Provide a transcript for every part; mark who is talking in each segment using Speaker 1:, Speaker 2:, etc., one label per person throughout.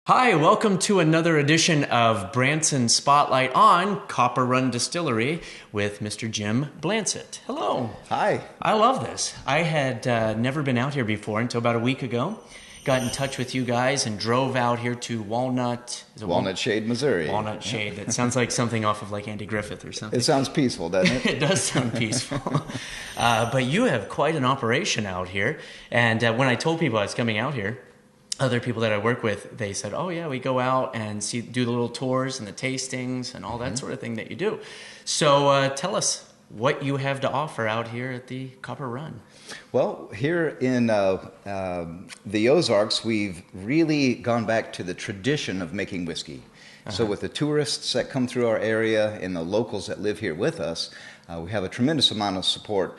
Speaker 1: Hi, welcome to another edition of Branson Spotlight on Copper Run Distillery with Mr. Jim Blansett. Hello.
Speaker 2: Hi.
Speaker 1: I love this. I had never been out here before until about a week ago. Got in touch with you guys and drove out here to Walnut
Speaker 2: Shade, Missouri.
Speaker 1: Walnut Shade. That sounds like something off of like Andy Griffith or something.
Speaker 2: It sounds peaceful, doesn't it?
Speaker 1: It does sound peaceful. But you have quite an operation out here. And when I told people I was coming out here, other people that I work with, they said, "Oh yeah, we go out and do the little tours and the tastings and all that sort of thing that you do." So tell us what you have to offer out here at the Copper Run.
Speaker 2: Well, here in the Ozarks, we've really gone back to the tradition of making whiskey. So with the tourists that come through our area and the locals that live here with us, we have a tremendous amount of support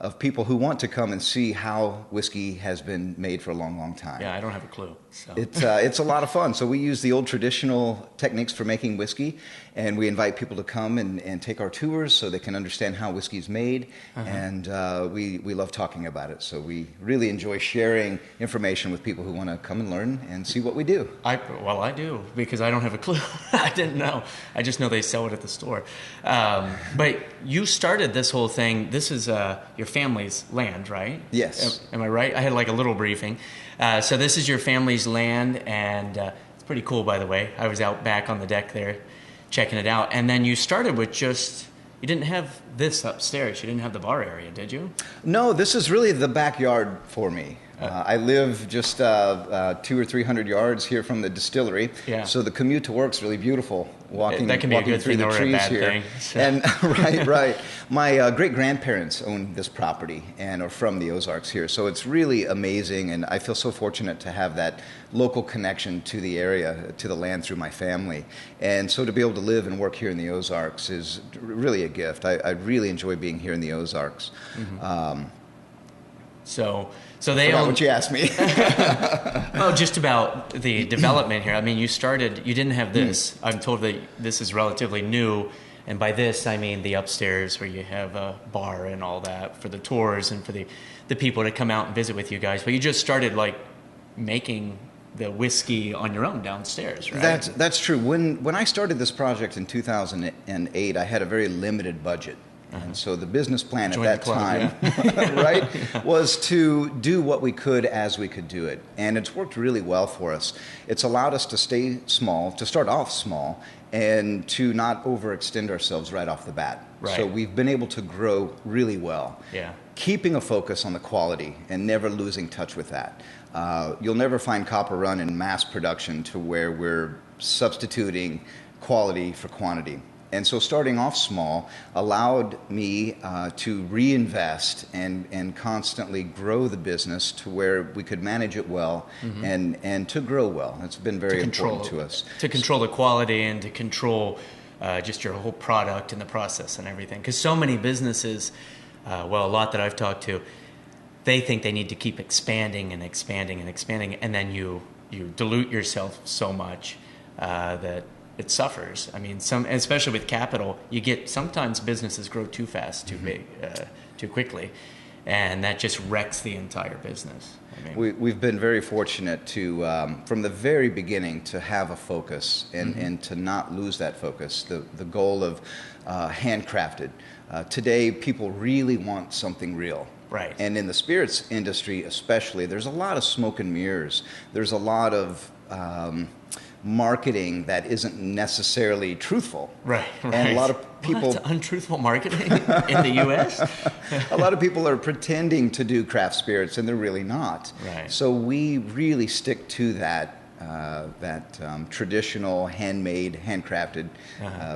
Speaker 2: of people who want to come and see how whiskey has been made for a long, long time.
Speaker 1: Yeah, I don't have a clue. So.
Speaker 2: It's a lot of fun. So we use the old traditional techniques for making whiskey, and we invite people to come and take our tours so they can understand how whiskey is made, and we love talking about it. So we really enjoy sharing information with people who want to come and learn and see what we do.
Speaker 1: I do, because I don't have a clue. I didn't know. I just know they sell it at the store. But you started this whole thing. This is your family's land, right?
Speaker 2: Yes.
Speaker 1: Am I right? I had like a little briefing. So this is your family's land, and it's pretty cool, by the way. I was out back on the deck there checking it out. And then you started with you didn't have this upstairs. You didn't have the bar area, did you?
Speaker 2: No, this is really the backyard for me. I live just 200 or 300 yards here from the distillery, so the commute to work's really beautiful. Walking through the trees here, thing, so. And right. My great grandparents own this property and are from the Ozarks here, so it's really amazing. And I feel so fortunate to have that local connection to the area, to the land through my family. And so to be able to live and work here in the Ozarks is really a gift. I really enjoy being here in the Ozarks.
Speaker 1: So they own
Speaker 2: what you asked me.
Speaker 1: Well, just about the development here. I mean, you didn't have this. I'm told that this is relatively new, and by this I mean the upstairs where you have a bar and all that for the tours and for the people to come out and visit with you guys. But you just started like making the whiskey on your own downstairs, right?
Speaker 2: That's true. When I started this project in 2008, I had a very limited budget. And so the business plan at that time, right, was to do what we could as we could do it. And it's worked really well for us. It's allowed us to stay small, to start off small, and to not overextend ourselves right off the bat.
Speaker 1: Right.
Speaker 2: So we've been able to grow really well, keeping a focus on the quality and never losing touch with that. You'll never find Copper Run in mass production to where we're substituting quality for quantity. And so starting off small allowed me to reinvest and constantly grow the business to where we could manage it well and to grow well. It's been very important to us.
Speaker 1: To control the quality and to control just your whole product and the process and everything. Because so many businesses, a lot that I've talked to, they think they need to keep expanding and expanding and expanding, and then you dilute yourself so much that it suffers. I mean, especially with capital, sometimes businesses grow too fast, too big, too quickly, and that just wrecks the entire business. I mean,
Speaker 2: we've been very fortunate to, from the very beginning, to have a focus and to not lose that focus. The goal of handcrafted. Today, people really want something real.
Speaker 1: Right.
Speaker 2: And in the spirits industry especially, there's a lot of smoke and mirrors. There's a lot of marketing that isn't necessarily truthful.
Speaker 1: Right.
Speaker 2: And a lot of people...
Speaker 1: Untruthful marketing in the U.S.?
Speaker 2: A lot of people are pretending to do craft spirits, and they're really not.
Speaker 1: Right.
Speaker 2: So we really stick to that traditional, handmade, handcrafted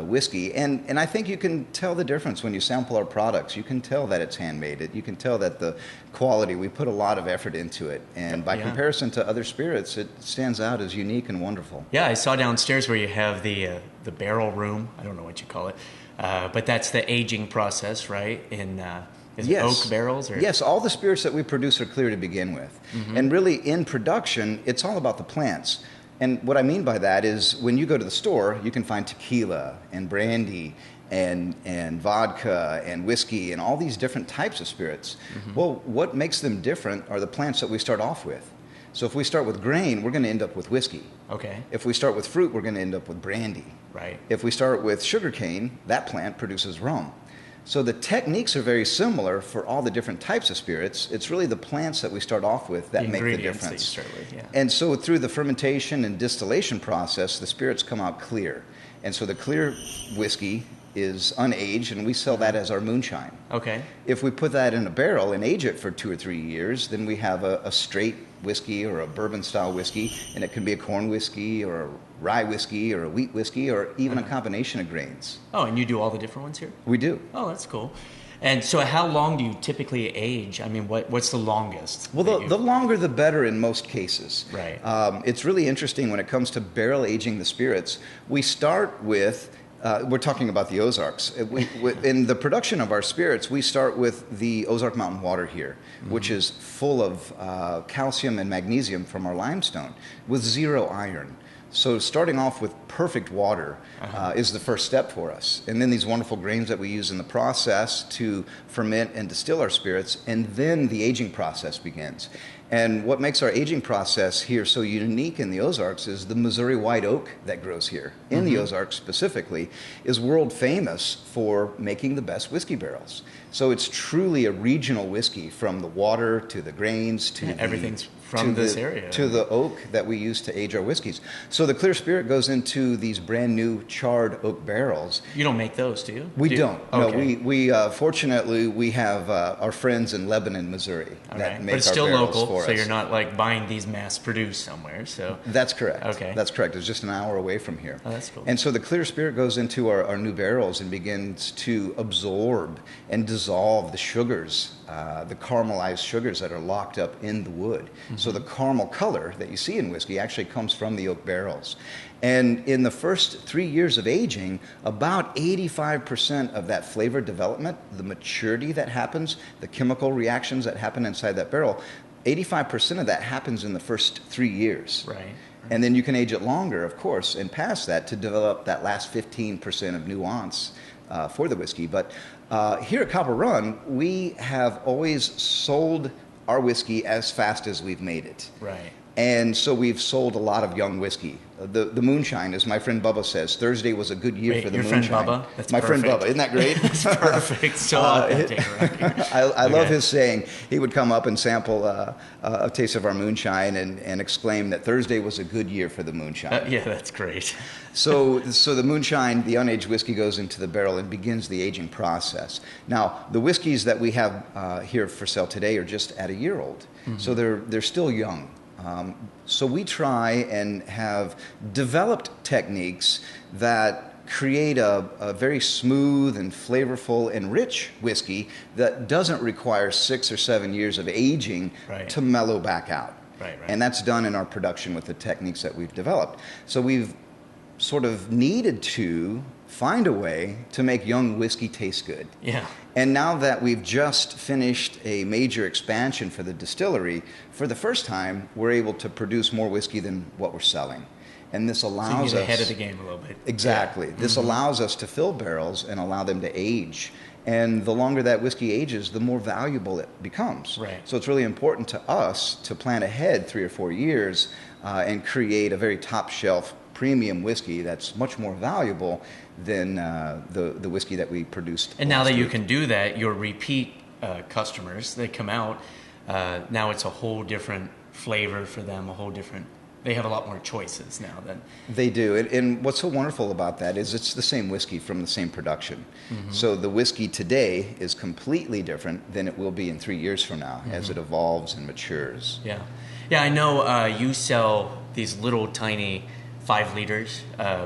Speaker 2: whiskey. And I think you can tell the difference when you sample our products. You can tell that it's handmade. You can tell that the quality, we put a lot of effort into it. And by comparison to other spirits, it stands out as unique and wonderful.
Speaker 1: Yeah, I saw downstairs where you have the barrel room. I don't know what you call it. But that's the aging process, right? Is it oak barrels? Or?
Speaker 2: Yes, all the spirits that we produce are clear to begin with. And really, in production, it's all about the plants. And what I mean by that is when you go to the store, you can find tequila and brandy and vodka and whiskey and all these different types of spirits. Well, what makes them different are the plants that we start off with. So if we start with grain, we're going to end up with whiskey.
Speaker 1: Okay.
Speaker 2: If we start with fruit, we're going to end up with brandy.
Speaker 1: Right.
Speaker 2: If we start with sugarcane, that plant produces rum. So the techniques are very similar for all the different types of spirits. It's really the plants that we start off with that make the difference.
Speaker 1: That you start with, yeah.
Speaker 2: And so through the fermentation and distillation process, the spirits come out clear. And so the clear whiskey is unaged, and we sell that as our moonshine.
Speaker 1: Okay.
Speaker 2: If we put that in a barrel and age it for 2 or 3 years, then we have a straight whiskey or a bourbon-style whiskey, and it can be a corn whiskey or a rye whiskey or a wheat whiskey or even a combination of grains.
Speaker 1: Oh, and you do all the different ones here?
Speaker 2: We do.
Speaker 1: Oh, that's cool. And so how long do you typically age? I mean, what's the longest?
Speaker 2: Well, the longer the better in most cases.
Speaker 1: Right.
Speaker 2: It's really interesting when it comes to barrel aging the spirits. We start with... we're talking about the Ozarks. In the production of our spirits, we start with the Ozark Mountain water here, which is full of calcium and magnesium from our limestone with 0 iron. So starting off with perfect water is the first step for us. And then these wonderful grains that we use in the process to ferment and distill our spirits, and then the aging process begins. And what makes our aging process here so unique in the Ozarks is the Missouri white oak that grows here, in the Ozarks specifically, is world famous for making the best whiskey barrels. So it's truly a regional whiskey, from the water to the grains to
Speaker 1: everything's from this area.
Speaker 2: To the oak that we use to age our whiskeys. So the clear spirit goes into these brand new charred oak barrels.
Speaker 1: You don't make those, do you?
Speaker 2: We don't.
Speaker 1: Okay.
Speaker 2: No, we fortunately we have our friends in Lebanon, Missouri that make
Speaker 1: but it's
Speaker 2: our
Speaker 1: still
Speaker 2: barrels
Speaker 1: local,
Speaker 2: for
Speaker 1: so
Speaker 2: us.
Speaker 1: you're not like buying these mass produced somewhere. So
Speaker 2: that's correct.
Speaker 1: Okay.
Speaker 2: That's correct. It's just an hour away from here.
Speaker 1: Oh, that's cool.
Speaker 2: And so the clear spirit goes into our new barrels and begins to absorb and dissolve the sugars, the caramelized sugars that are locked up in the wood. So the caramel color that you see in whiskey actually comes from the oak barrels. And in the first 3 years of aging, about 85% of that flavor development, the maturity that happens, the chemical reactions that happen inside that barrel, 85% of that happens in the first 3 years.
Speaker 1: Right.
Speaker 2: And then you can age it longer, of course, and past that to develop that last 15% of nuance for the whiskey. But here at Copper Run, we have always sold our whiskey as fast as we've made it.
Speaker 1: Right.
Speaker 2: And so we've sold a lot of young whiskey. The moonshine, as my friend Bubba says, Thursday was a good year for the moonshine.
Speaker 1: Your friend Bubba? That's
Speaker 2: my
Speaker 1: perfect.
Speaker 2: friend Bubba. Isn't that great?
Speaker 1: That's perfect. So authentic.
Speaker 2: I love his saying. He would come up and sample a taste of our moonshine and exclaim that Thursday was a good year for the moonshine.
Speaker 1: Yeah, that's great.
Speaker 2: So the moonshine, the unaged whiskey, goes into the barrel and begins the aging process. Now, the whiskeys that we have here for sale today are just at a year old. So they're still young. So we try and have developed techniques that create a very smooth and flavorful and rich whiskey that doesn't require 6 or 7 years of aging to mellow back out.
Speaker 1: Right.
Speaker 2: And that's done in our production with the techniques that we've developed. So we've sort of needed to find a way to make young whiskey taste good.
Speaker 1: Yeah.
Speaker 2: And now that we've just finished a major expansion for the distillery, for the first time, we're able to produce more whiskey than what we're selling. And this allows us...
Speaker 1: So you get ahead of the game a little bit.
Speaker 2: Exactly. Yeah. This allows us to fill barrels and allow them to age. And the longer that whiskey ages, the more valuable it becomes.
Speaker 1: Right.
Speaker 2: So it's really important to us to plan ahead 3 or 4 years and create a very top shelf premium whiskey that's much more valuable than the whiskey that we produced.
Speaker 1: And now that you can do that, your repeat customers, they come out, now it's a whole different flavor for them, they have a lot more choices now than...
Speaker 2: They do. And what's so wonderful about that is it's the same whiskey from the same production. So the whiskey today is completely different than it will be in 3 years from now as it evolves and matures.
Speaker 1: Yeah. Yeah, I know you sell these little tiny 5 liters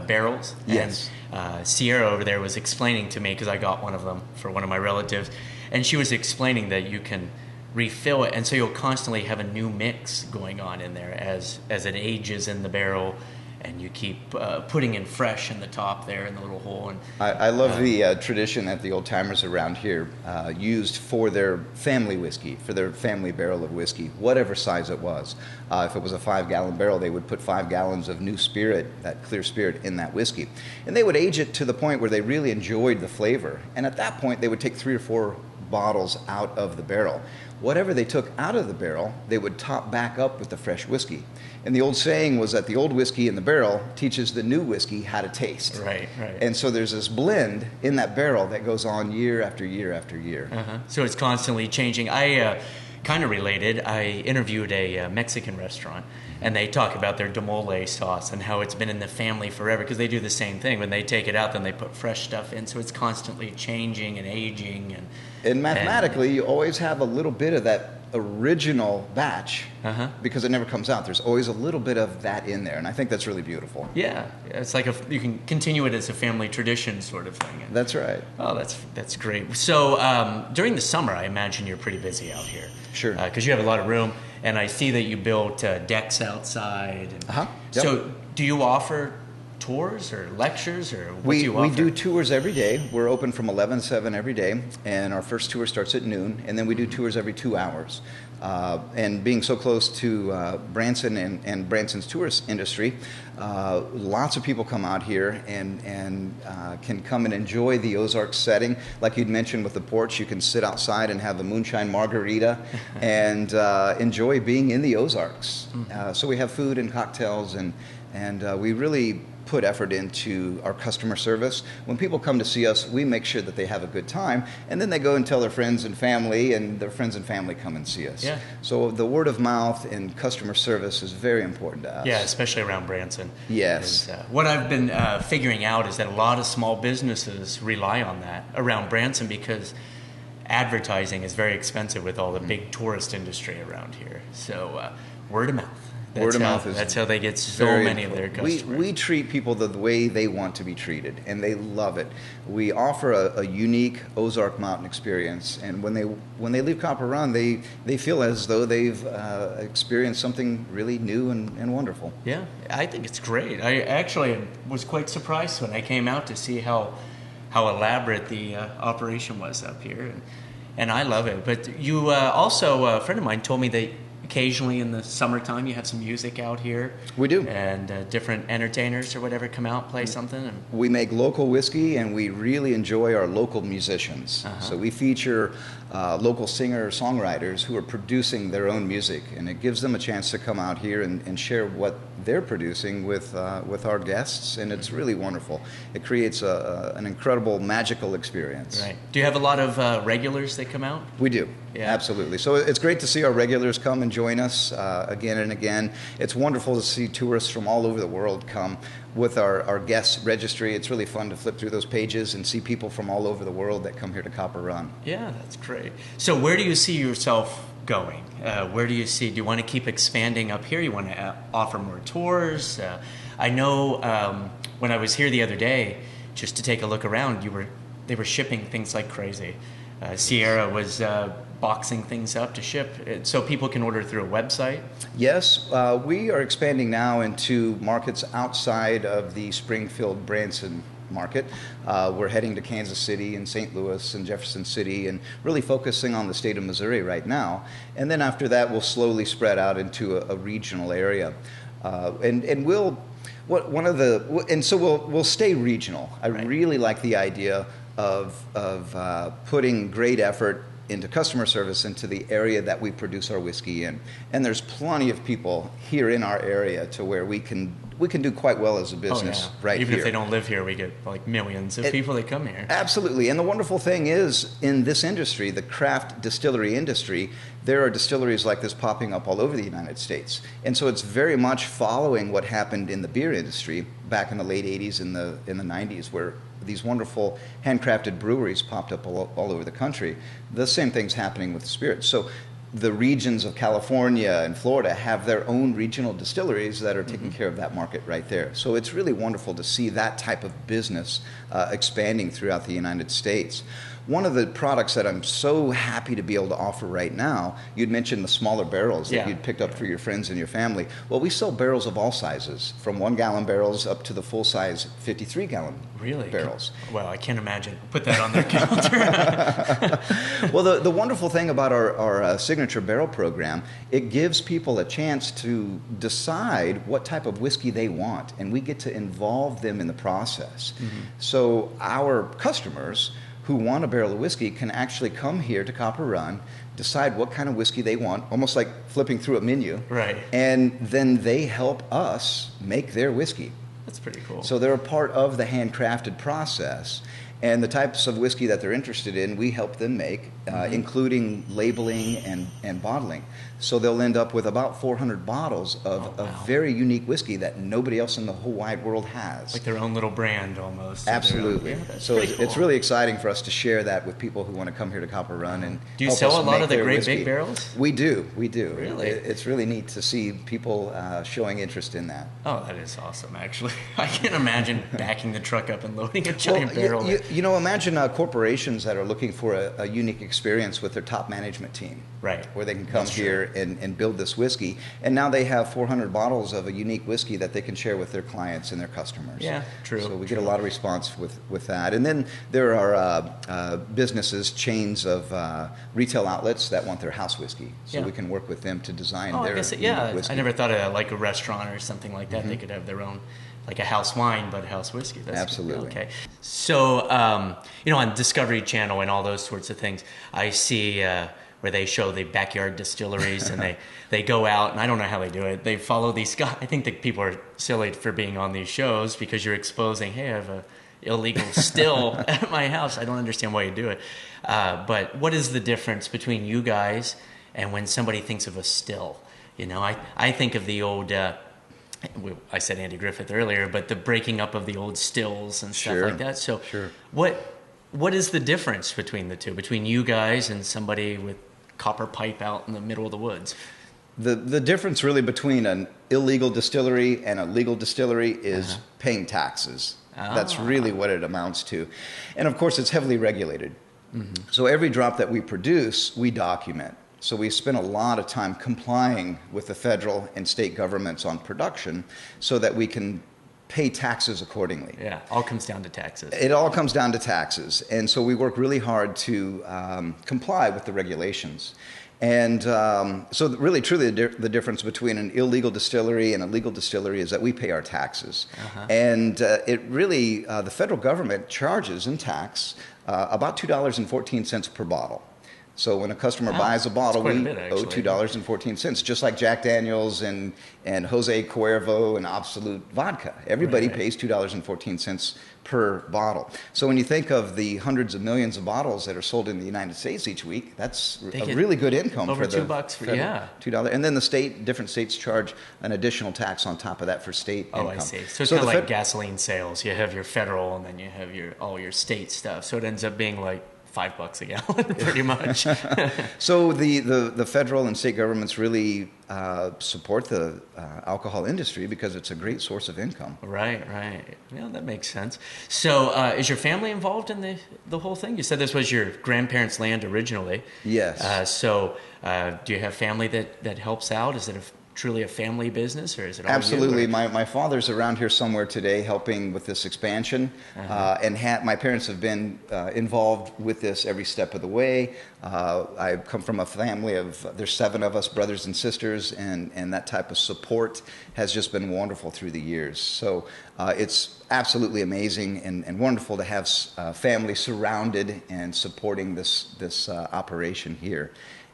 Speaker 1: barrels.
Speaker 2: Yes.
Speaker 1: And Sierra over there was explaining to me, because I got one of them for one of my relatives, and she was explaining that you can refill it, and so you'll constantly have a new mix going on in there as it ages in the barrel, and you keep putting in fresh in the top there in the little hole. And
Speaker 2: I love the tradition that the old timers around here used for their family whiskey, for their family barrel of whiskey, whatever size it was. If it was a 5-gallon barrel, they would put 5 gallons of new spirit, that clear spirit, in that whiskey. And they would age it to the point where they really enjoyed the flavor. And at that point, they would take 3 or 4 bottles out of the barrel. whatever they took out of the barrel, they would top back up with the fresh whiskey. And the old saying was that the old whiskey in the barrel teaches the new whiskey how to taste.
Speaker 1: Right.
Speaker 2: And so there's this blend in that barrel that goes on year after year after year.
Speaker 1: So it's constantly changing. I kind of related. I interviewed a Mexican restaurant, and they talk about their demole sauce and how it's been in the family forever, because they do the same thing. When they take it out, then they put fresh stuff in, so it's constantly changing and aging.
Speaker 2: And mathematically, you always have a little bit of that original batch, because it never comes out. There's always a little bit of that in there, and I think that's really beautiful.
Speaker 1: Yeah, it's like you can continue it as a family tradition sort of thing.
Speaker 2: That's right.
Speaker 1: Oh, that's great. So during the summer, I imagine you're pretty busy out here.
Speaker 2: Sure.
Speaker 1: Because you have a lot of room, and I see that you built decks outside.
Speaker 2: Yep.
Speaker 1: So do you offer tours or lectures, or what do you offer?
Speaker 2: We do tours every day. We're open from 11 to 7 every day, and our first tour starts at noon, and then we do tours every 2 hours. And being so close to Branson and Branson's tourist industry, lots of people come out here and can come and enjoy the Ozarks setting. Like you'd mentioned with the porch, you can sit outside and have a moonshine margarita and enjoy being in the Ozarks. So we have food and cocktails, and we really put effort into our customer service. When people come to see us, we make sure that they have a good time, and then they go and tell their friends and family, and their friends and family come and see us.
Speaker 1: Yeah.
Speaker 2: So the word of mouth and customer service is very important to us.
Speaker 1: Yeah, especially around Branson.
Speaker 2: Yes.
Speaker 1: What I've been figuring out is that a lot of small businesses rely on that around Branson, because advertising is very expensive with all the big tourist industry around here. So word of mouth. That's how they get so many of their customers.
Speaker 2: We treat people the way they want to be treated, and they love it. We offer a unique Ozark Mountain experience, and when they leave Copper Run, they feel as though they've experienced something really new and wonderful.
Speaker 1: Yeah, I think it's great. I actually was quite surprised when I came out to see how elaborate the operation was up here, and I love it. But you also, a friend of mine told me that occasionally in the summertime you have some music out here.
Speaker 2: We do.
Speaker 1: And different entertainers or whatever come out, play something.
Speaker 2: We make local whiskey, and we really enjoy our local musicians. So we feature local singer-songwriters who are producing their own music, and it gives them a chance to come out here and share what they're producing with our guests, and it's really wonderful. It creates an incredible, magical experience.
Speaker 1: Right. Do you have a lot of regulars that come out?
Speaker 2: We do.
Speaker 1: Yeah.
Speaker 2: Absolutely. So it's great to see our regulars come and join us again and again. It's wonderful to see tourists from all over the world come with our guest registry. It's really fun to flip through those pages and see people from all over the world that come here to Copper Run.
Speaker 1: Yeah, that's great. So where do you see yourself going? Do you want to keep expanding up here? You want to offer more tours? I know when I was here the other day, just to take a look around, they were shipping things like crazy. Sierra was boxing things up to ship, so people can order through a website?
Speaker 2: Yes, we are expanding now into markets outside of the Springfield, Branson market. We're heading to Kansas City and St. Louis and Jefferson City, and really focusing on the state of Missouri right now. And then after that, we'll slowly spread out into a regional area. We'll stay regional. I really like the idea of putting great effort into customer service into the area that we produce our whiskey in. And there's plenty of people here in our area to where we can do quite well as a business right
Speaker 1: Even
Speaker 2: here.
Speaker 1: If they don't live here, we get like millions of people that come here.
Speaker 2: Absolutely. And the wonderful thing is, in this industry, the craft distillery industry, there are distilleries like this popping up all over the United States. And so it's very much following what happened in the beer industry back in the late 80s and in the 90s, where these wonderful handcrafted breweries popped up all over the country. The same thing's happening with spirits. So the regions of California and Florida have their own regional distilleries that are taking care of that market right there. So it's really wonderful to see that type of business expanding throughout the United States. One of the products that I'm so happy to be able to offer right now, you'd mentioned the smaller barrels that you'd picked up for your friends and your family. Well, we sell barrels of all sizes, from 1-gallon barrels up to the full-size 53-gallon barrels.
Speaker 1: Well, I can't imagine. Put that on their counter.
Speaker 2: Well, the wonderful thing about our signature barrel program, it gives people a chance to decide what type of whiskey they want, and we get to involve them in the process. So our customers who want a barrel of whiskey can actually come here to Copper Run, decide what kind of whiskey they want, almost like flipping through a menu.
Speaker 1: Right.
Speaker 2: And then they help us make their whiskey.
Speaker 1: That's pretty cool.
Speaker 2: So they're a part of the handcrafted process. And the types of whiskey that they're interested in, we help them make, including labeling and bottling. So they'll end up with about 400 bottles of a very unique whiskey that nobody else in the whole wide world has.
Speaker 1: Like their own little brand almost.
Speaker 2: Absolutely. So
Speaker 1: cool.
Speaker 2: It's really exciting for us to share that with people who want to come here to Copper Run. And
Speaker 1: do you sell a lot of the great big barrels?
Speaker 2: We do.
Speaker 1: Really?
Speaker 2: It's really neat to see people showing interest in that.
Speaker 1: Oh, that is awesome, actually. I can't imagine backing the truck up and loading a giant barrel.
Speaker 2: You know, imagine corporations that are looking for a unique experience with their top management team.
Speaker 1: Right.
Speaker 2: Where they can come here and build this whiskey. And now they have 400 bottles of a unique whiskey that they can share with their clients and their customers.
Speaker 1: Yeah, true.
Speaker 2: So we get a lot of response with that. And then there are businesses, chains of retail outlets that want their house whiskey. So we can work with them to design their whiskey.
Speaker 1: I never thought of like a restaurant or something like that. They could have their own, like a house wine, but house whiskey. That's
Speaker 2: absolutely.
Speaker 1: Okay. So, on Discovery Channel and all those sorts of things, I see where they show the backyard distilleries and they go out, and I don't know how they do it. They follow these guys. I think that people are silly for being on these shows because you're exposing, hey, I have a illegal still at my house. I don't understand why you do it. But what is the difference between you guys and when somebody thinks of a still? I think of the old... I said Andy Griffith earlier, but the breaking up of the old stills and stuff like that. So what is the difference between the two, between you guys and somebody with copper pipe out in the middle of the woods?
Speaker 2: The difference really between an illegal distillery and a legal distillery is paying taxes. That's really what it amounts to. And of course, it's heavily regulated. So every drop that we produce, we document. So we spend a lot of time complying with the federal and state governments on production so that we can pay taxes accordingly.
Speaker 1: Yeah, all comes down to taxes.
Speaker 2: It all comes down to taxes. And so we work really hard to comply with the regulations. And so really, truly, the difference between an illegal distillery and a legal distillery is that we pay our taxes. And it really, the federal government charges in tax about $2.14 per bottle. So when a customer buys a bottle, we owe $2.14, just like Jack Daniels and Jose Cuervo and Absolute Vodka. Everybody pays $2.14 per bottle. So when you think of the hundreds of millions of bottles that are sold in the United States each week, that's a really good income
Speaker 1: over
Speaker 2: for the
Speaker 1: $2 for
Speaker 2: $2. And then different states charge an additional tax on top of that for state income.
Speaker 1: I see. So it's kind of like gasoline sales. You have your federal, and then you have all your state stuff. So it ends up being like $5 a gallon, pretty much.
Speaker 2: So the federal and state governments really support the alcohol industry because it's a great source of income.
Speaker 1: Right. Yeah, that makes sense. So is your family involved in the whole thing? You said this was your grandparents' land originally.
Speaker 2: Yes.
Speaker 1: So do you have family that helps out? Is it truly a family business, or is it all
Speaker 2: Absolutely.
Speaker 1: you?
Speaker 2: My father's around here somewhere today helping with this expansion, and my parents have been involved with this every step of the way. I come from a family there's 7 of us, brothers and sisters, and that type of support has just been wonderful through the years. So it's absolutely amazing and wonderful to have family surrounded and supporting this operation here.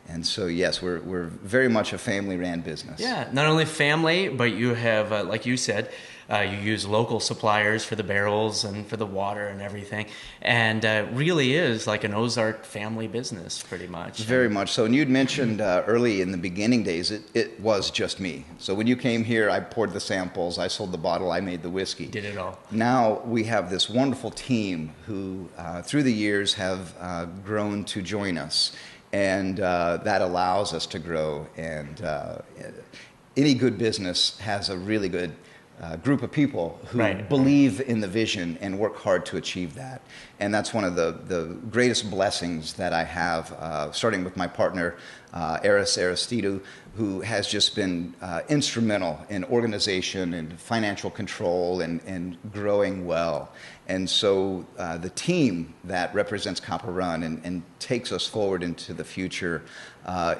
Speaker 2: And so, yes, we're very much a family-ran business.
Speaker 1: Yeah, not only family, but you have, like you said, you use local suppliers for the barrels and for the water and everything. And really is like an Ozark family business, pretty much.
Speaker 2: Very much so. And you'd mentioned early in the beginning days, it was just me. So when you came here, I poured the samples, I sold the bottle, I made the whiskey.
Speaker 1: Did it all.
Speaker 2: Now we have this wonderful team who, through the years, have grown to join us. And that allows us to grow. And any good business has a really good group of people who believe in the vision and work hard to achieve that. And that's one of the greatest blessings that I have, starting with my partner, Eris Aristidou, who has just been instrumental in organization and financial control and growing well. And so the team that represents Copper Run and takes us forward into the future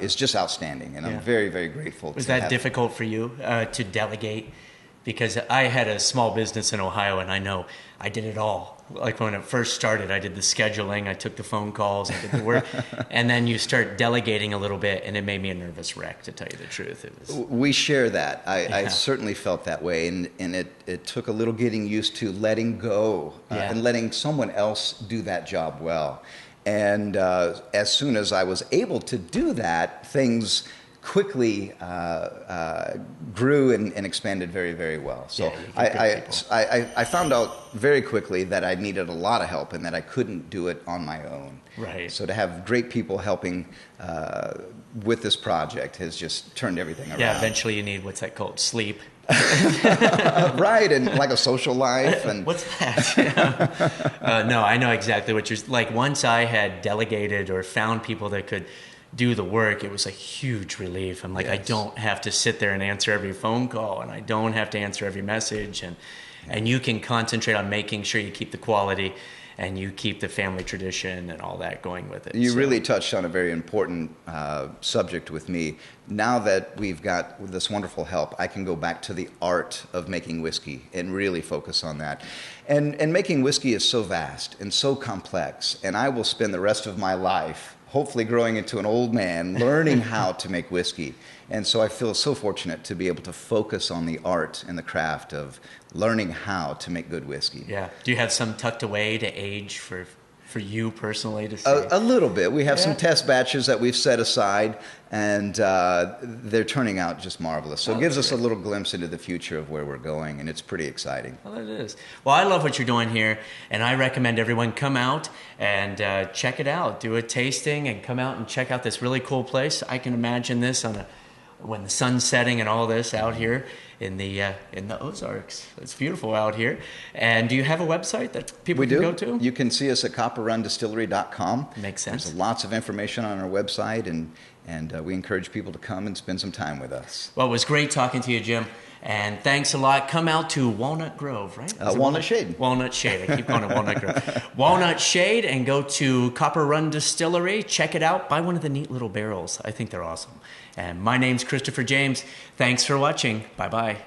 Speaker 2: is just outstanding. And I'm very, very grateful.
Speaker 1: Was that difficult for you to delegate? Because I had a small business in Ohio, and I know I did it all. like when it first started, I did the scheduling, I took the phone calls, I did the work, and then you start delegating a little bit, and it made me a nervous wreck, to tell you the truth.
Speaker 2: We share that. I certainly felt that way, and it took a little getting used to letting go and letting someone else do that job well. And as soon as I was able to do that, things quickly grew and expanded very, very well. So I found out very quickly that I needed a lot of help and that I couldn't do it on my own.
Speaker 1: Right.
Speaker 2: So to have great people helping with this project has just turned everything around.
Speaker 1: Yeah, eventually you need, what's that called, sleep.
Speaker 2: Right, and like a social life. And
Speaker 1: what's that? No, I know exactly what you're like. Once I had delegated or found people that could do the work, it was a huge relief. I'm like, I don't have to sit there and answer every phone call, and I don't have to answer every message, and you can concentrate on making sure you keep the quality and you keep the family tradition and all that going with it.
Speaker 2: You really touched on a very important subject with me. Now that we've got this wonderful help, I can go back to the art of making whiskey and really focus on that. And making whiskey is so vast and so complex, and I will spend the rest of my life hopefully growing into an old man, learning how to make whiskey. And so I feel so fortunate to be able to focus on the art and the craft of learning how to make good whiskey.
Speaker 1: Yeah. Do you have some tucked away to age for you personally to see?
Speaker 2: A little bit. We have some test batches that we've set aside, and they're turning out just marvelous. So it gives us a little glimpse into the future of where we're going, and it's pretty exciting.
Speaker 1: Well, it is. Well, I love what you're doing here, and I recommend everyone come out and check it out. Do a tasting and come out and check out this really cool place. I can imagine this when the sun's setting and all this out here in the Ozarks. It's beautiful out here. And do you have a website that people can go to?
Speaker 2: You can see us at copperrundistillery.com.
Speaker 1: Makes sense.
Speaker 2: There's lots of information on our website, and we encourage people to come and spend some time with us.
Speaker 1: Well, it was great talking to you, Jim. And thanks a lot. Come out to Walnut Grove, right?
Speaker 2: Walnut Shade.
Speaker 1: Walnut Shade. I keep calling it Walnut Grove. Walnut Shade, and go to Copper Run Distillery. Check it out. Buy one of the neat little barrels. I think they're awesome. And my name's Christopher James. Thanks for watching. Bye-bye.